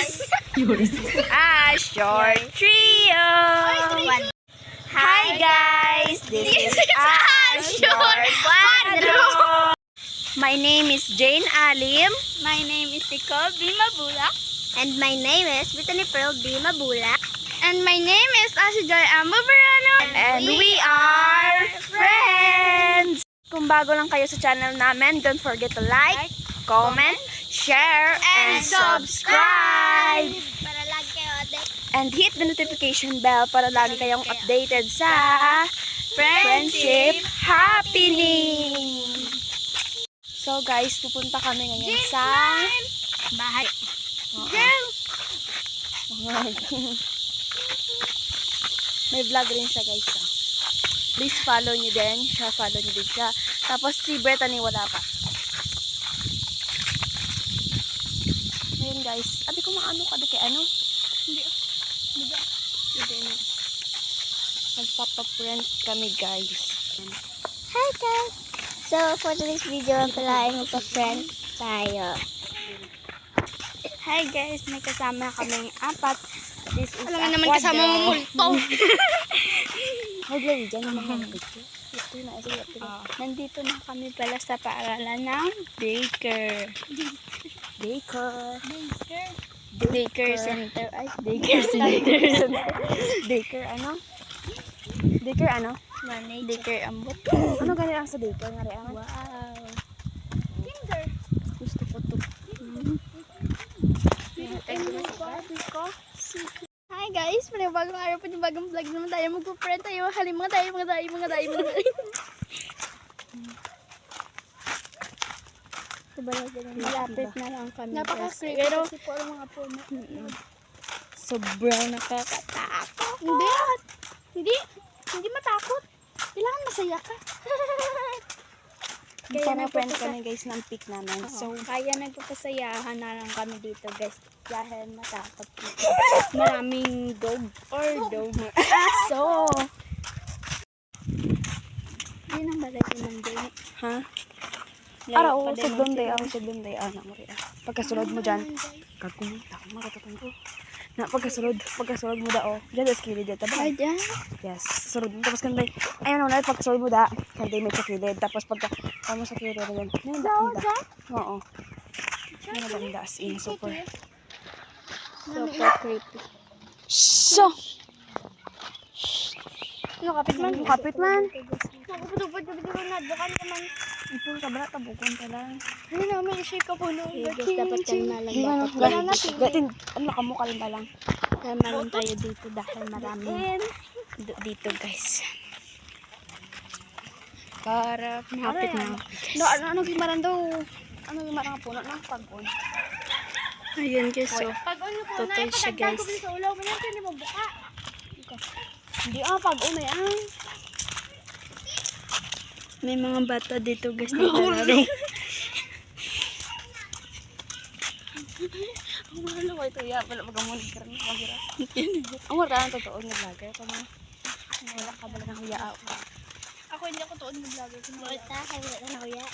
A short trio. Hi guys, this is A short quadro. My name is Jane Alim. My name is Nicole B. Mabula. And my name is Brittany Pearl B. Mabula. And my name is Asi Joy Ambo Verano. And we are friends. Kung bago lang kayo sa channel namin, don't forget to like, comment, share, and subscribe. Para lagi kayo update. And hit the notification bell para lagi kayong updated sa friendship happening. So guys, pupunta kami ngayon sa Bahay. May vlog rin siya guys. Please follow nyo din. Follow nyo din siya. Tapos si Brittany wala pa. Ngayon guys, abi ko maano ka kay ano? Hindi. Magpapaprint kami guys. Hi guys! So, for today's video, ang pala ay magpa-friend tayo. Hi guys, may kasama kaming apat. This is Alam mo naman kasama mo multo. Huwag lang dyan ang mga ito na. Nandito na kami pala sa paaralan ng Baker. Baker Center. Ay, Baker Center. Baker ano? Baker ano? Baker Ambot. Ano ganyan ang sa baker nga rin? Wow. Gusto ko to. Hi guys, panibagong araw, panibagong vlog naman tayo. Magpo-friend tayo. Halim mga tayo. Malapit na lang kami. Napaka-creepy Pero, kasi po ang mga puno. sobrang nakakatakot. Hindi matakot. Kailangan masaya ka. Kaya friend kami guys ng pic namin. So, kaya nagpapasayahan na lang kami dito guys. Dahil matakot dito. Maraming dog or aso. Yun ang balay ng dog. Ha? Araw, sobrang day anak mo rin. Pagkasunod mo dyan, kakumita ako, makatapang ko. Na, pagkasunod mo da, oh. Dyan, sa kilid dyan. Ay, dyan. Yes, sunod mo. Tapos kanday, ayun na, pagkasunod mo da, kanday may sa kilid. Tapos pagka, mo sa kilid, yan. Nanda. Oo. Nanda, as in, super creepy. So, Ano, kapit man? kapit man. Nakaputupad ka bitiwan na. Bukan naman. Ipon ka ba? Tabukon ka lang. Hindi naman i-shake ka po no. Guys, dapat yan na lang. Hindi man, gatin, ano ka mo kalamba lang. Kaya meron tayo dito dahil maraming dito guys. Para, Malapit na. Ano gimaran daw? Ano gimaran nga puno ng pagpon? Ayun guys, so Pag ano po, Totoy siya, guys. ko sa ulaw mo yan, hindi mo buka. Hindi pag-umay may mga bata dito guys na nalaro. Ang mahal ko ito, ya. Wala mag-amulig ka rin. Ang wala ang totoo na vlogger. Wala ka bala ng huya ako. Ako hindi ako tuon ng vlogger. Wala ka, wala na kuya.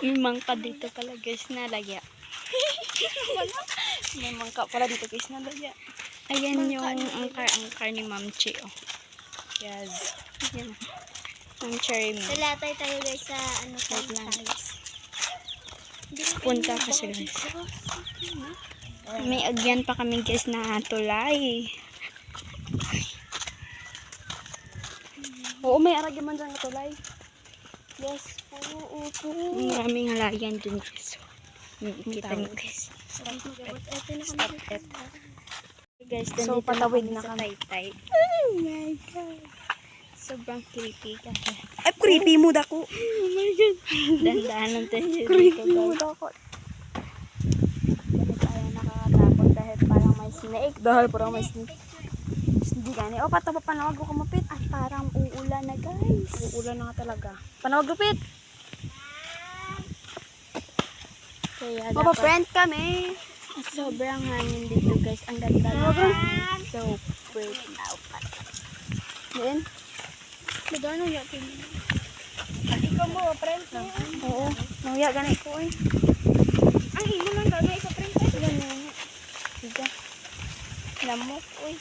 May mangka dito pala guys na lagya. May mangka pala dito guys na lagya. Ayan yung angkar ni Ma'am Chi. Oh. Yes. Ayan. Ang cherry mo. Salatay tayo guys sa ano sa Wait lang. guys. Punta kasi guys. May agyan pa kami guys na tulay. Oo, may aragyan man dyan katulay. Yes. Oo. Maraming halayan dun guys. Kita niyo guys. Stop it. Guys, So, nandito patawid kami na sa kami. Taytay. Oh my God. Sobrang creepy kasi. Ay, creepy mo dako. Oh my God. Dandahan lang tayo dito Creepy mo guys. dako. Dahil tayo nakakatakot dahil parang may snake. Dahil parang may snake. Hindi gani. O, patapa panawag ko kumapit. At parang uulan na guys. Uulan na nga talaga. Panawag lupit. Kaya dapat Mapa-friend kami. sobrang hangin dito guys. Ang ganda naman. So pretty now. Then, Magano yakin. ikaw mo, friend mo. Oo. Nanguya gani ko eh. Ay, Ang imo lang gano'n sa princess. Ganun. Diga. Lamok, uy.